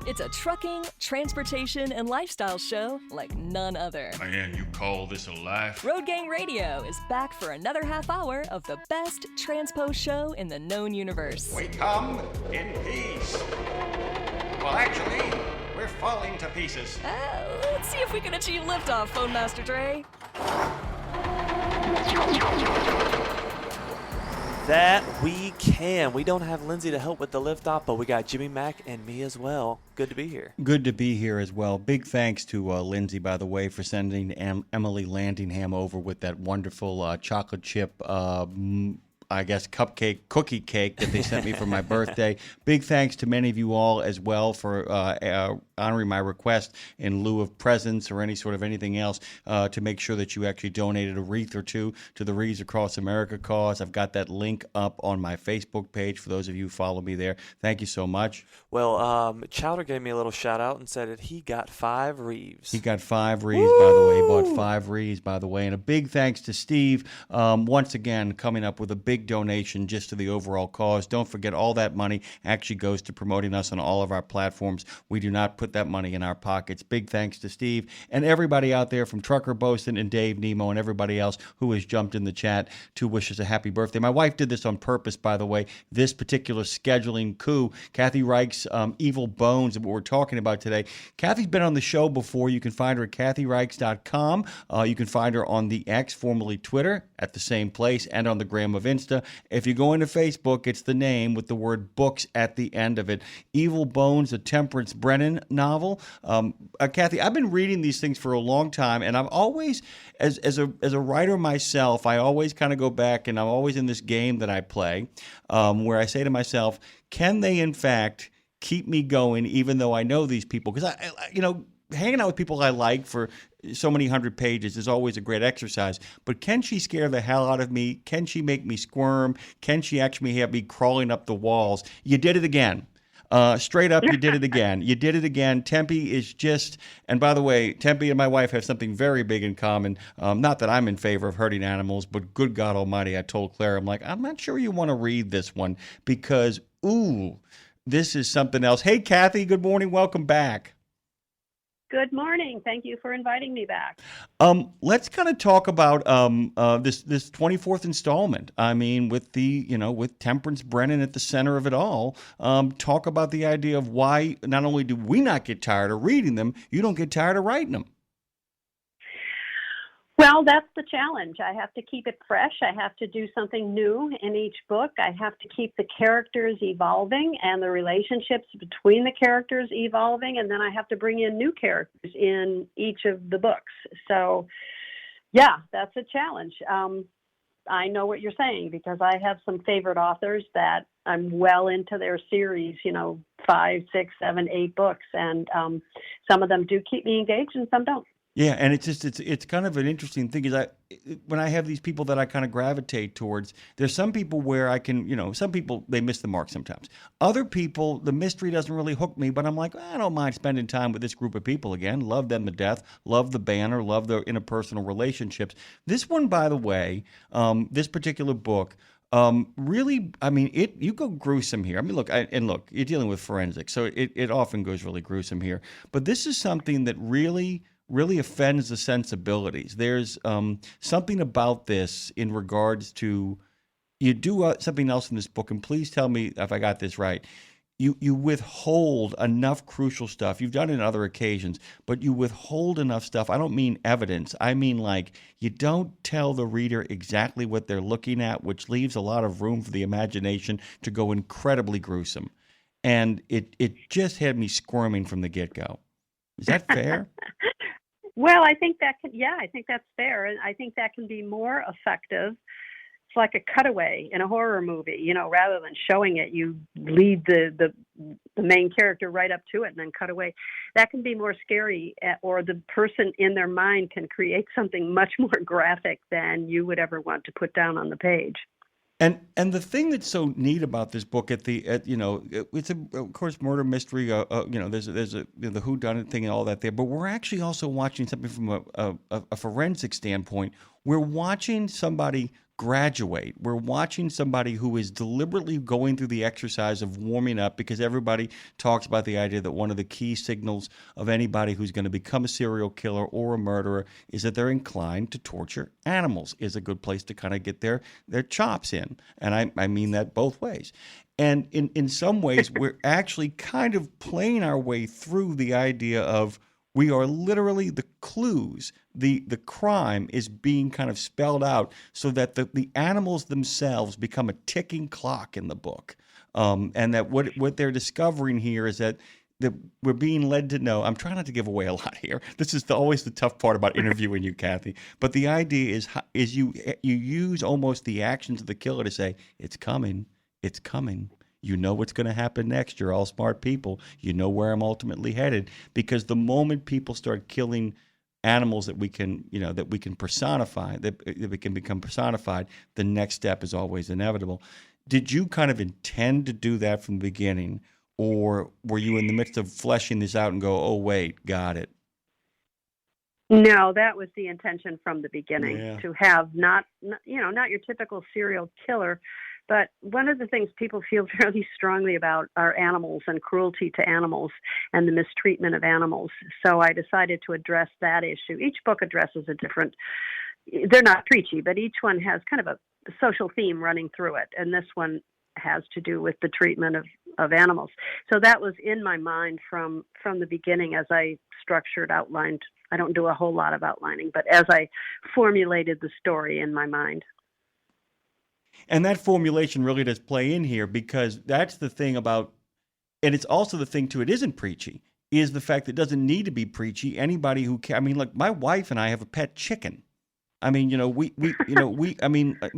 It's a trucking, transportation, and lifestyle show like none other. Man, you call this a life? Road Gang Radio is back for another half hour of the best transpo show in the known universe. We come in peace. Well, actually, we're falling to pieces. Let's see if we can achieve liftoff, Phone Master Dre. That we can. We don't have Lindsay to help with the liftoff, but we got Jimmy, Mac, and me as well. Good to be here. Good to be here as well. Big thanks to Lindsay, by the way, for sending Emily Landingham over with that wonderful chocolate chip cookie cake that they sent me for my birthday. Big thanks to many of you all as well for honoring my request in lieu of presents or any sort of anything else to make sure that you actually donated a wreath or two to the Wreaths Across America cause. I've got that link up on my Facebook page for those of you who follow me there. Thank you so much. Well, Chowder gave me a little shout out and said that he got 5 wreaths. He got 5 wreaths, by the way. He bought 5 wreaths, by the way. And a big thanks to Steve, once again, coming up with a big donation just to the overall cause. Don't forget, all that money actually goes to promoting us on all of our platforms. We do not put that money in our pockets. Big thanks to Steve and everybody out there from Trucker Boastin' and Dave Nemo and everybody else who has jumped in the chat to wish us a happy birthday. My wife did this on purpose, by the way. This particular scheduling coup, Kathy Reichs' Evil Bones, what we're talking about today. Kathy's been on the show before. You can find her at kathyreichs.com. You can find her on the X, formerly Twitter, at the same place, and on the gram of Insta. If you go into Facebook, it's the name with the word books at the end of it. Evil Bones, a Temperance Brennan novel. Kathy, I've been reading these things for a long time, and I've always, as a writer myself, I always kind of go back, and I'm always in this game that I play, where I say to myself, can they in fact keep me going even though I know these people? Because hanging out with people I like for so many hundred pages is always a great exercise. But can she scare the hell out of me? Can she make me squirm? Can she actually have me crawling up the walls? You did it again. Straight up, you did it again. You did it again. Tempe is just, and by the way, Tempe and my wife have something very big in common. Not that I'm in favor of hurting animals, but good God Almighty, I told Claire, I'm like, I'm not sure you want to read this one because, this is something else. Hey, Kathy, good morning. Welcome back. Good morning. Thank you for inviting me back. Let's kind of talk about this 24th installment. I mean, with with Temperance Brennan at the center of it all. Talk about the idea of why not only do we not get tired of reading them, you don't get tired of writing them. Well, that's the challenge. I have to keep it fresh. I have to do something new in each book. I have to keep the characters evolving and the relationships between the characters evolving. And then I have to bring in new characters in each of the books. So, yeah, that's a challenge. I know what you're saying because I have some favorite authors that I'm well into their series, 5, 6, 7, 8 books. And some of them do keep me engaged and some don't. Yeah, and it's kind of an interesting thing is when I have these people that I kind of gravitate towards, there's some people where I can, some people, they miss the mark sometimes. Other people, the mystery doesn't really hook me, but I'm like, I don't mind spending time with this group of people again. Love them to death, love the banner, love the interpersonal relationships. This one, by the way, this particular book, really, I mean, you go gruesome here. I mean, look, you're dealing with forensics, so it often goes really gruesome here. But this is something that really offends the sensibilities. There's something about this in regards to, you do something else in this book, and please tell me if I got this right. You withhold enough crucial stuff. You've done it on other occasions, but you withhold enough stuff. I don't mean evidence. I mean you don't tell the reader exactly what they're looking at, which leaves a lot of room for the imagination to go incredibly gruesome. And it just had me squirming from the get-go. Is that fair? Well, I think I think that's fair. And I think that can be more effective. It's like a cutaway in a horror movie, rather than showing it, you lead the main character right up to it and then cut away. That can be more scary, or the person in their mind can create something much more graphic than you would ever want to put down on the page. And the thing that's so neat about this book it's of course murder mystery. There's the whodunit thing and all that there. But we're actually also watching something from a forensic standpoint. We're watching somebody graduate. We're watching somebody who is deliberately going through the exercise of warming up, because everybody talks about the idea that one of the key signals of anybody who's going to become a serial killer or a murderer is that they're inclined to torture animals. Is a good place to kind of get their chops in. And I mean that both ways. And in some ways, we're actually kind of playing our way through the idea of we are literally the clues. The crime is being kind of spelled out so that the animals themselves become a ticking clock in the book. And that what they're discovering here is that we're being led to know. I'm trying not to give away a lot here. This is always the tough part about interviewing you, Kathy. But the idea is you use almost the actions of the killer to say, it's coming, it's coming. You know what's going to happen next. You're all smart people. You know where I'm ultimately headed. Because the moment people start killing animals that we can personify, that we can become personified, the next step is always inevitable. Did you kind of intend to do that from the beginning, or were you in the midst of fleshing this out and go, oh wait, got it? No, that was the intention from the beginning, to have not your typical serial killer. But one of the things people feel fairly strongly about are animals and cruelty to animals and the mistreatment of animals. So I decided to address that issue. Each book addresses a different, they're not preachy, but each one has kind of a social theme running through it. And this one has to do with the treatment of animals. So that was in my mind from the beginning as I outlined. I don't do a whole lot of outlining, but as I formulated the story in my mind. And that formulation really does play in here, because that's the thing about, and it's also the thing too, it isn't preachy, is the fact that it doesn't need to be preachy. Anybody who can, I mean, like my wife and I have a pet chicken. I mean, we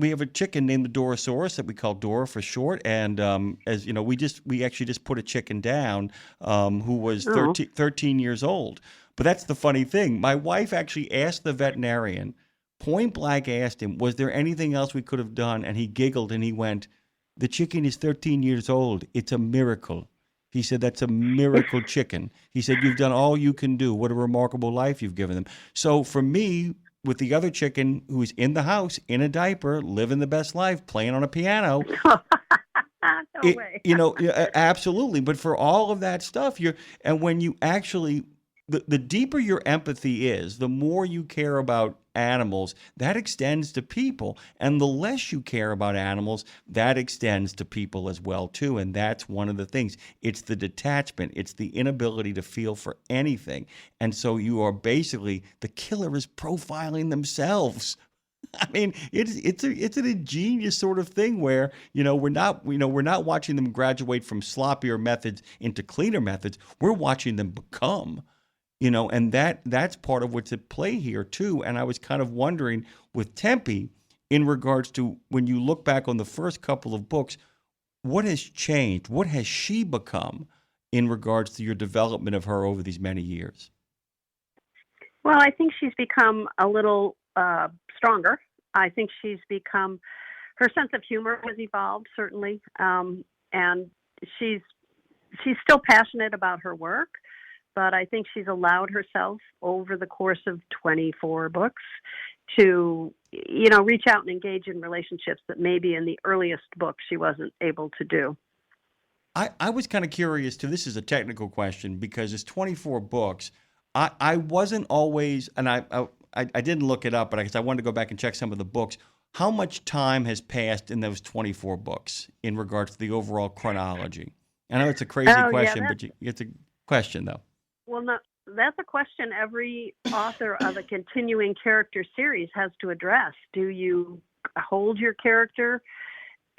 have a chicken named the Dorosaurus that we call Dora for short. And as you know, we actually just put a chicken down who was 13 years old. But that's the funny thing. My wife actually asked the veterinarian, point blank asked him, was there anything else we could have done? And he giggled and he went, the chicken is 13 years old. It's a miracle. He said, that's a miracle chicken. He said, you've done all you can do. What a remarkable life you've given them. So for me, with the other chicken who's in the house, in a diaper, living the best life, playing on a piano. No way. Absolutely. But for all of that stuff, when you actually, the deeper your empathy is, the more you care about animals, that extends to people. And the less you care about animals, that extends to people as well, too. And that's one of the things. It's the detachment. It's the inability to feel for anything. And so you are basically, the killer is profiling themselves. I mean, it's an ingenious sort of thing where, we're not watching them graduate from sloppier methods into cleaner methods. We're watching them become. And that's part of what's at play here, too. And I was kind of wondering with Tempe, in regards to when you look back on the first couple of books, what has changed? What has she become in regards to your development of her over these many years? Well, I think she's become a little stronger. I think her sense of humor has evolved, certainly. And she's still passionate about her work. But I think she's allowed herself over the course of 24 books to, reach out and engage in relationships that maybe in the earliest books she wasn't able to do. I was kind of curious, too. This is a technical question because it's 24 books. I wasn't always, and I didn't look it up, but I guess I wanted to go back and check some of the books. How much time has passed in those 24 books in regards to the overall chronology? I know it's a crazy question, but it's a question, though. Well, no, that's a question every author of a continuing character series has to address. Do you hold your character,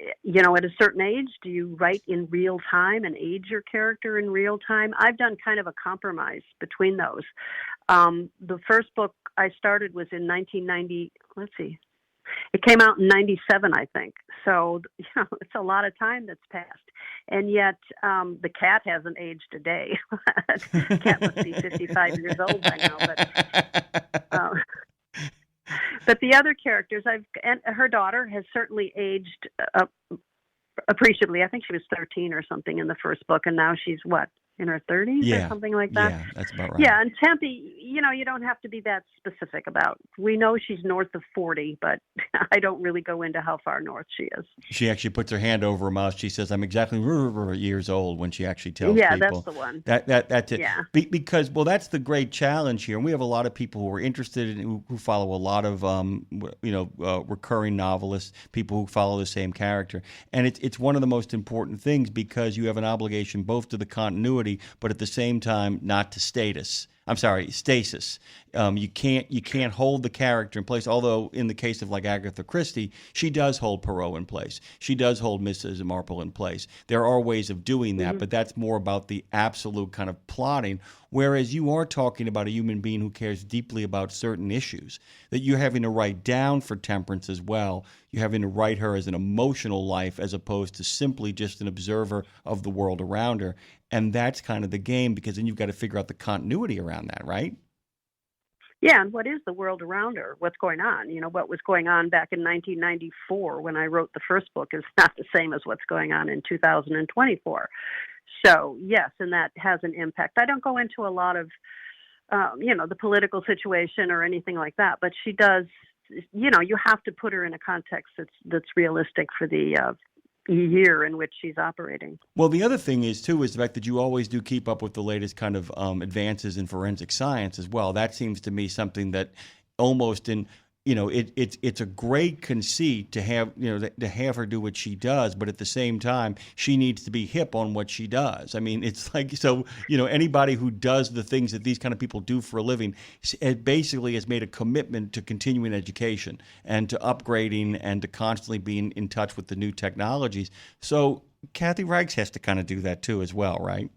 at a certain age? Do you write in real time and age your character in real time? I've done kind of a compromise between those. The first book I started was in 1990. Let's see. It came out in 97, I think. So, it's a lot of time that's passed. And yet, the cat hasn't aged a day. The cat must be 55 years old by now. But the other characters, and her daughter has certainly aged appreciably. I think she was 13 or something in the first book, and now she's in her 30s or something like that. Yeah, that's about right. Yeah, and Tempe, you don't have to be that specific about. We know she's north of 40, but I don't really go into how far north she is. She actually puts her hand over her mouth. She says, "I'm exactly years old," when she actually tells people. Yeah, that's the one. That's it. Yeah. Because, well, that's the great challenge here. And we have a lot of people who are interested in, who follow a lot of, recurring novelists, people who follow the same character. And it's one of the most important things, because you have an obligation both to the continuity, but at the same time not to stasis. You can't hold the character in place. Although in the case of like Agatha Christie, she does hold Poirot in place. She does hold Mrs. Marple in place. There are ways of doing that, but that's more about the absolute kind of plotting. Whereas you are talking about a human being who cares deeply about certain issues that you're having to write down for Temperance as well. You're having to write her as an emotional life as opposed to simply just an observer of the world around her. And that's kind of the game, because then you've got to figure out the continuity around that, right? Yeah, and what is the world around her? What's going on? What was going on back in 1994 when I wrote the first book is not the same as what's going on in 2024. So, yes, and that has an impact. I don't go into a lot of, the political situation or anything like that, but she does, you have to put her in a context that's realistic for the year in which she's operating. Well, the other thing is the fact that you always do keep up with the latest kind of advances in forensic science as well. That seems to me something that almost it's a great conceit to have, to have her do what she does, but at the same time, she needs to be hip on what she does. I mean, it's like, so, anybody who does the things that these kind of people do for a living, it basically has made a commitment to continuing education and to upgrading and to constantly being in touch with the new technologies. So Kathy Reichs has to kind of do that too as well, right?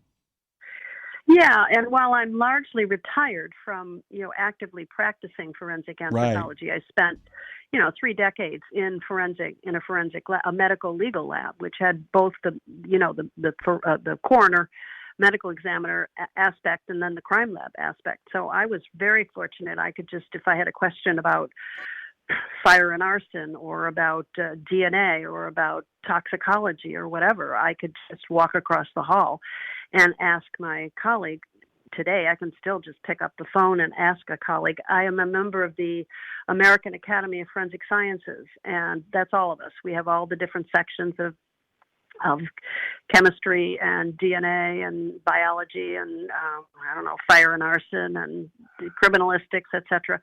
Yeah, and while I'm largely retired from, actively practicing forensic anthropology, I spent, 3 decades in a medical legal lab, which had both the coroner, medical examiner aspect, and then the crime lab aspect. So I was very fortunate. I could just, if I had a question about fire and arson or about DNA or about toxicology or whatever, I could just walk across the hall and ask my colleague. Today, I can still just pick up the phone and ask a colleague. I am a member of the American Academy of Forensic Sciences, and that's all of us. We have all the different sections of chemistry and DNA and biology and fire and arson and criminalistics, etc.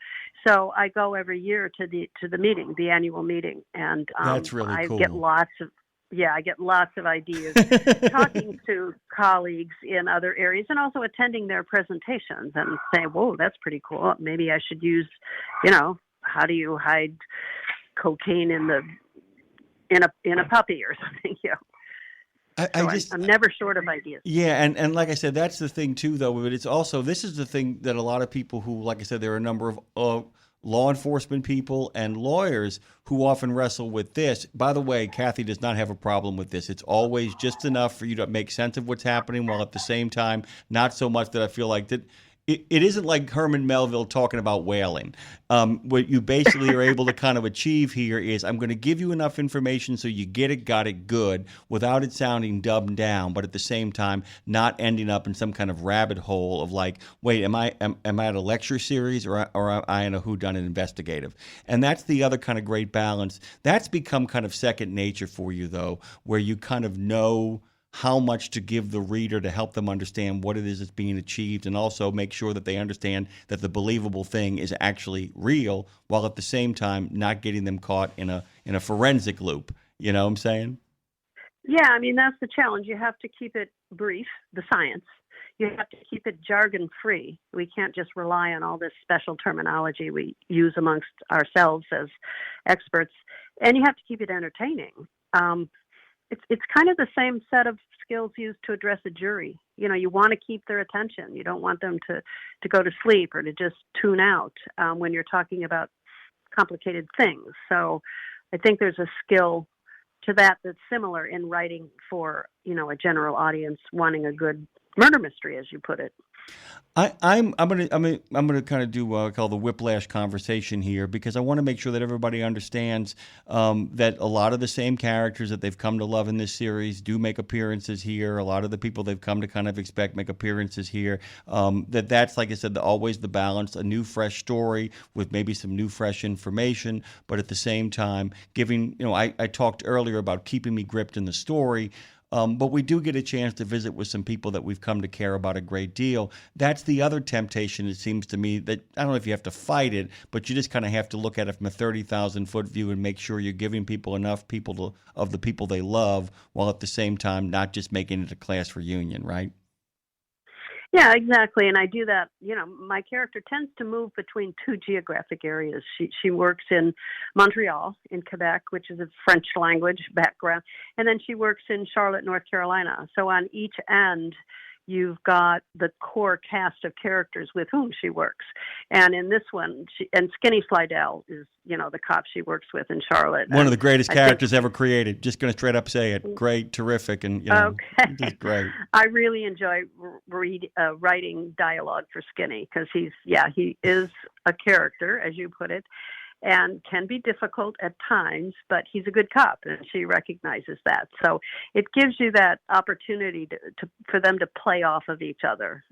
So I go every year to the meeting, the annual meeting, and that's really cool. I get lots of ideas, talking to colleagues in other areas and also attending their presentations and saying, whoa, that's pretty cool. Maybe I should use, how do you hide cocaine in a puppy or something, I'm never short of ideas. Yeah, and like I said, that's the thing too, though. But it's also, this is the thing that a lot of people who, like I said, there are a number of law enforcement people and lawyers who often wrestle with this. By the way, Kathy does not have a problem with this. It's always just enough for you to make sense of what's happening, while at the same time, not so much that I feel like that. It isn't like Herman Melville talking about whaling. What you basically are able to kind of achieve here is, I'm going to give you enough information so you got it good, without it sounding dumbed down, but at the same time not ending up in some kind of rabbit hole of like, wait, am I at a lecture series or am I in a whodunit investigative? And that's the other kind of great balance. That's become kind of second nature for you, though, where you kind of know how much to give the reader to help them understand what it is that's being achieved, and also make sure that they understand that the believable thing is actually real, while at the same time not getting them caught in a forensic loop. You know what I'm saying? Yeah, I mean, that's the challenge. You have to keep it brief, the science. You have to keep it jargon-free. We can't just rely on all this special terminology we use amongst ourselves as experts. And you have to keep it entertaining. It's kind of the same set of skills used to address a jury. You want to keep their attention. You don't want them to go to sleep or to just tune out when you're talking about complicated things. So I think there's a skill to that that's similar in writing for, a general audience wanting a good murder mystery, as you put it. I'm gonna kind of do what I call the whiplash conversation here, because I want to make sure that everybody understands that a lot of the same characters that they've come to love in this series do make appearances here. A lot of the people they've come to kind of expect make appearances here. That's, like I said, always the balance: a new, fresh story with maybe some new, fresh information, but at the same time giving. I talked earlier about keeping me gripped in the story. But we do get a chance to visit with some people that we've come to care about a great deal. That's the other temptation, it seems to me, that I don't know if you have to fight it, but you just kind of have to look at it from a 30,000-foot view and make sure you're giving people enough of the people they love, while at the same time not just making it a class reunion, right? Yeah, exactly. And I do that. My character tends to move between two geographic areas. She works in Montreal, in Quebec, which is a French language background. And then she works in Charlotte, North Carolina. So on each end, you've got the core cast of characters with whom she works. And in this one, Skinny Slidell is, the cop she works with in Charlotte. One of the greatest characters ever created. Just going to straight up say it. Great, terrific, and okay. Just great. I really enjoy writing dialogue for Skinny, because he is a character, as you put it, and can be difficult at times, but he's a good cop, and she recognizes that. So it gives you that opportunity for them to play off of each other.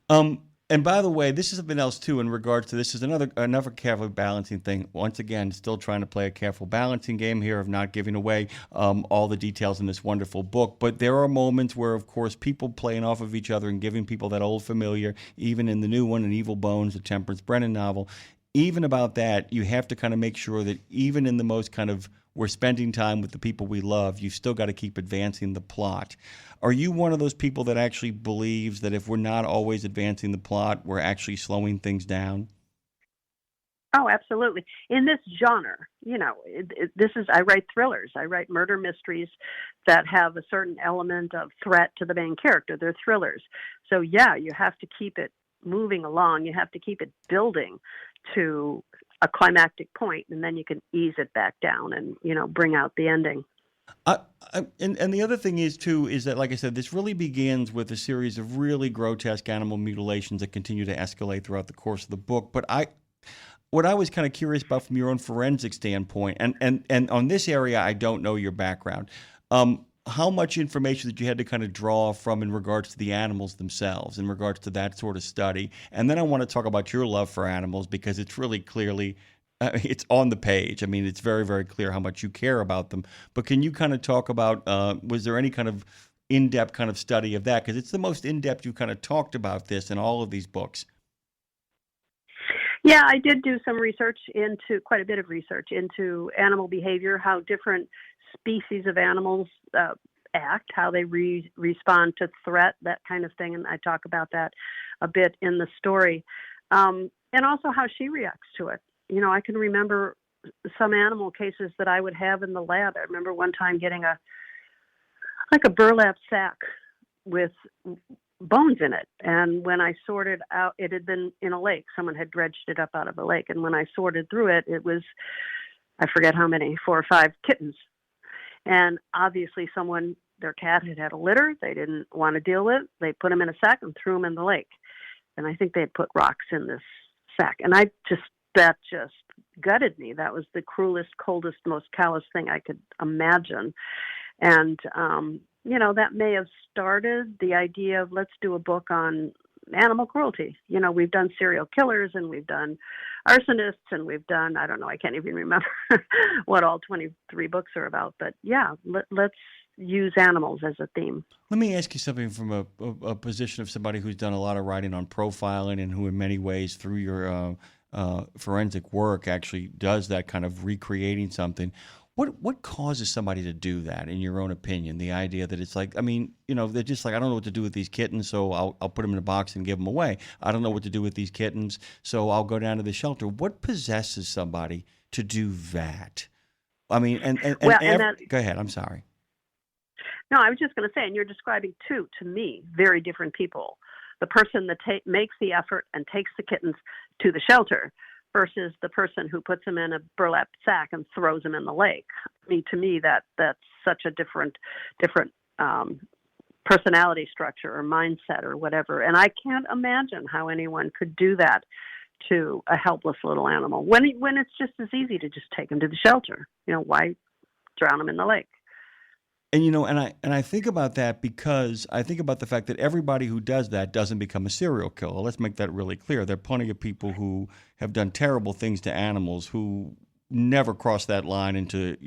And by the way, this is something else too in regards to this is another careful balancing thing. Once again, still trying to play a careful balancing game here of not giving away all the details in this wonderful book. But there are moments where, of course, people playing off of each other and giving people that old familiar, even in the new one, in Evil Bones, the Temperance Brennan novel, even about that, you have to kind of make sure that even in the most kind of we're spending time with the people we love, you've still got to keep advancing the plot. Are you one of those people that actually believes that if we're not always advancing the plot, we're actually slowing things down? Oh, absolutely. In this genre, I write thrillers. I write murder mysteries that have a certain element of threat to the main character. They're thrillers. So, yeah, you have to keep it moving along. You have to keep it building to a climactic point, and then you can ease it back down and, bring out the ending. And the other thing is that, like I said, this really begins with a series of really grotesque animal mutilations that continue to escalate throughout the course of the book. But what I was kind of curious about from your own forensic standpoint, and on this area, I don't know your background. How much information that you had to kind of draw from in regards to the animals themselves, in regards to that sort of study? And then I want to talk about your love for animals, because it's really clearly, it's on the page. I mean, it's very, very clear how much you care about them. But can you kind of talk about, was there any kind of in-depth kind of study of that? Because it's the most in-depth you've kind of talked about this in all of these books. Yeah, I did do some quite a bit of research into animal behavior, how different species of animals act, how they respond to threat, that kind of thing. And I talk about that a bit in the story. And also how she reacts to it. I can remember some animal cases that I would have in the lab. I remember one time getting a burlap sack with bones in it. And when I sorted out, it had been in a lake. Someone had dredged it up out of a lake. And when I sorted through it, it was, I forget how many, 4 or 5 kittens. And obviously their cat had a litter they didn't want to deal with. They put them in a sack and threw them in the lake. And I think they had put rocks in this sack. And that just gutted me. That was the cruelest, coldest, most callous thing I could imagine. And, that may have started the idea of let's do a book on animal cruelty. We've done serial killers and we've done arsonists and we've done, I don't know, I can't even remember what all 23 books are about. But yeah, let's use animals as a theme. Let me ask you something from a position of somebody who's done a lot of writing on profiling and who in many ways through your forensic work actually does that kind of recreating something. What causes somebody to do that, in your own opinion? The idea that it's like, they're just like, I don't know what to do with these kittens, so I'll put them in a box and give them away. I don't know what to do with these kittens, so I'll go down to the shelter. What possesses somebody to do that? I mean, go ahead. I'm sorry. No, I was just going to say, and you're describing two, to me, very different people. The person that makes the effort and takes the kittens to the shelter versus the person who puts them in a burlap sack and throws them in the lake. To me, that's such a different personality structure or mindset or whatever. And I can't imagine how anyone could do that to a helpless little animal when it's just as easy to just take them to the shelter. Why drown them in the lake? And and I think about that because I think about the fact that everybody who does that doesn't become a serial killer. Let's make that really clear. There are plenty of people who have done terrible things to animals who never cross that line into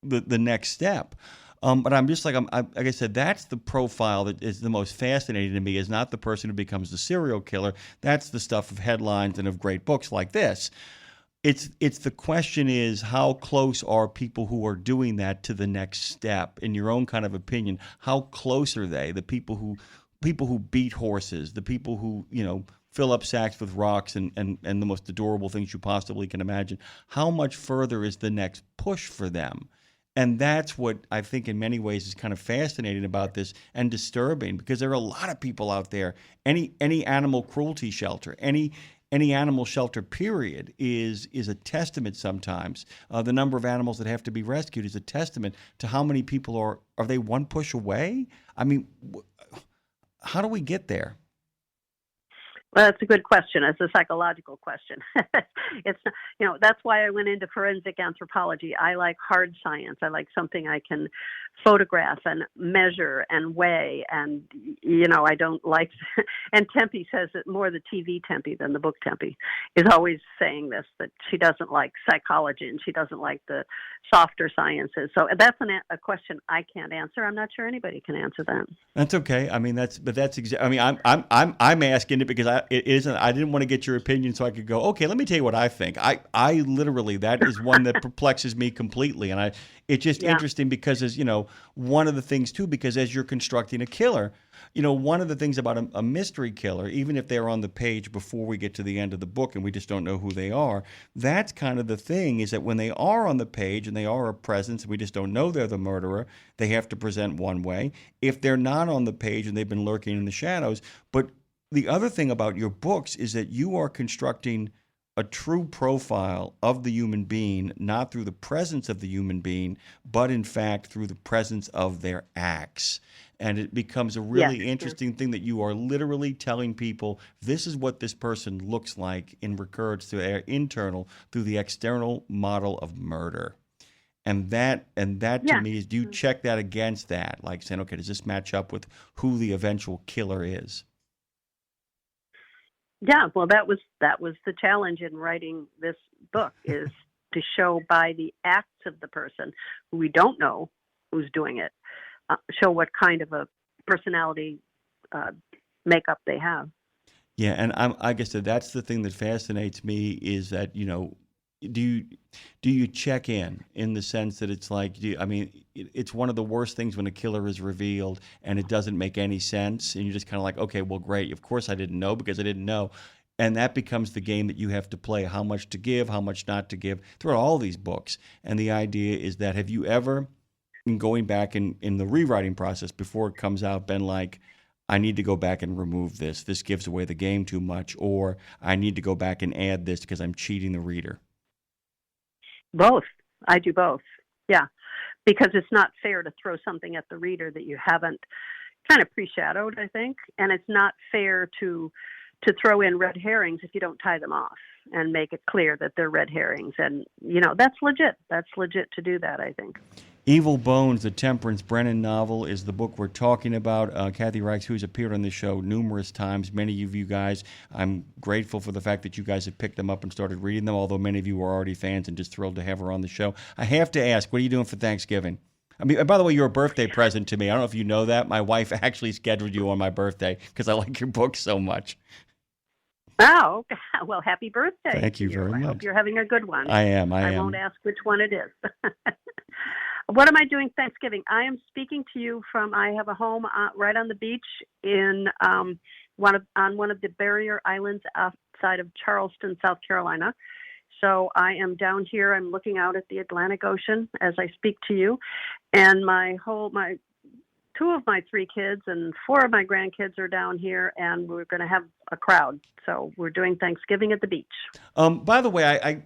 the next step. But I'm just like like I said, that's the profile that is the most fascinating to me. Is not the person who becomes the serial killer. That's the stuff of headlines and of great books like this. It's the question is, how close are people who are doing that to the next step? In your own kind of opinion, how close are they? The people who beat horses, the people who fill up sacks with rocks and the most adorable things you possibly can imagine. How much further is the next push for them? And that's what I think in many ways is kind of fascinating about this and disturbing, because there are a lot of people out there. Any animal cruelty shelter, any animal shelter period is a testament sometimes. The number of animals that have to be rescued is a testament to how many people are they one push away? I mean, how do we get there? Well, that's a good question. It's a psychological question. It's, that's why I went into forensic anthropology. I like hard science. I like something I can photograph and measure and weigh. And, I don't like, and Tempe says that more the TV Tempe than the book Tempe is always saying this, that she doesn't like psychology and she doesn't like the softer sciences. So that's a question I can't answer. I'm not sure anybody can answer that. That's okay. I mean, I'm asking it because I didn't want to get your opinion so I could go, okay, let me tell you what I think. I literally, that is one that perplexes me completely. And it's just interesting because as, one of the things too, because as you're constructing a killer, one of the things about a mystery killer, even if they're on the page before we get to the end of the book and we just don't know who they are, that's kind of the thing, is that when they are on the page and they are a presence and we just don't know they're the murderer, they have to present one way. If they're not on the page and they've been lurking in the shadows, but the other thing about your books is that you are constructing a true profile of the human being, not through the presence of the human being, but in fact through the presence of their acts. And it becomes a really interesting thing that you are literally telling people, this is what this person looks like in regards to their internal, through the external model of murder. And that to me is, do you check that against that? Like saying, okay, does this match up with who the eventual killer is? Yeah, well, that was the challenge in writing this book, is to show by the acts of the person who we don't know who's doing it, show what kind of a personality makeup they have. Yeah, and I guess that's the thing that fascinates me, is that, do you check in the sense that it's like, it's one of the worst things when a killer is revealed and it doesn't make any sense, and you're just kind of like, okay, well, great, of course I didn't know because I didn't know. And that becomes the game that you have to play, how much to give, how much not to give, throughout all these books. And the idea is that, have you ever, in going back in the rewriting process before it comes out, been like, I need to go back and remove this gives away the game too much, or I need to go back and add this because I'm cheating the reader? Both. I do both. Yeah. Because it's not fair to throw something at the reader that you haven't kind of pre-shadowed, I think. And it's not fair to throw in red herrings if you don't tie them off and make it clear that they're red herrings. And, that's legit. That's legit to do that, I think. Evil Bones, the Temperance Brennan novel, is the book we're talking about. Kathy Reichs, who's appeared on this show numerous times, many of you guys, I'm grateful for the fact that you guys have picked them up and started reading them, although many of you are already fans and just thrilled to have her on the show. I have to ask, what are you doing for Thanksgiving? I mean, by the way, you're a birthday present to me. I don't know if you know that. My wife actually scheduled you on my birthday because I like your book so much. Oh, well, happy birthday. Thank you very much. I hope you're having a good one. I am. I won't ask which one it is. What am I doing Thanksgiving? I am speaking to you from, I have a home right on the beach in one of the barrier islands outside of Charleston, South Carolina. So I am down here. I'm looking out at the Atlantic Ocean as I speak to you. And two of my three kids and four of my grandkids are down here, and we're going to have a crowd. So we're doing Thanksgiving at the beach. By the way,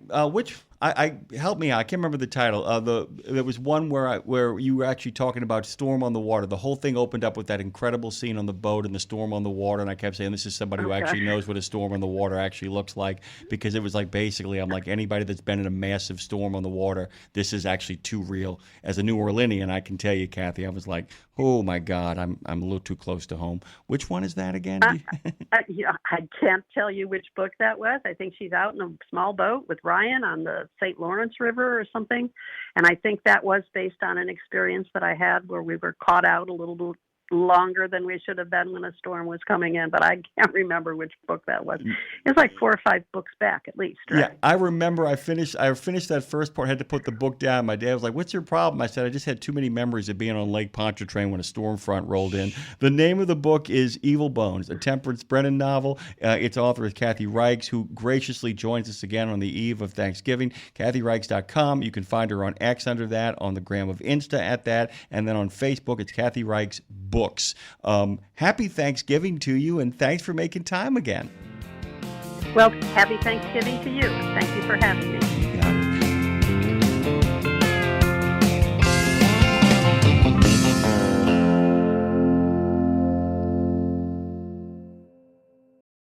I help me out. I can't remember the title. There was one where you were actually talking about storm on the water. The whole thing opened up with that incredible scene on the boat and the storm on the water, and I kept saying, this is somebody who actually knows what a storm on the water actually looks like, because it was like basically, I'm like, anybody that's been in a massive storm on the water, this is actually too real. As a New Orleanian, I can tell you, Kathy, I was like, oh my God, I'm a little too close to home. Which one is that again? I can't tell you which book that was. I think she's out in a small boat with Ryan on the St. Lawrence River or something. And I think that was based on an experience that I had where we were caught out a little bit longer than we should have been when a storm was coming in, but I can't remember which book that was. It's like 4 or 5 books back at least, right? Yeah, I remember I finished that first part, had to put the book down. My dad was like, what's your problem? I said, I just had too many memories of being on Lake Pontchartrain when a storm front rolled in. The name of the book is Evil Bones, a Temperance Brennan novel. Its author is Kathy Reichs, who graciously joins us again on the eve of Thanksgiving. KathyReichs.com. You can find her on X under that, on the gram of Insta at that, and then on Facebook, it's Kathy Reichs Books. Happy Thanksgiving to you, and thanks for making time again. Well, happy Thanksgiving to you. Thank you for having me.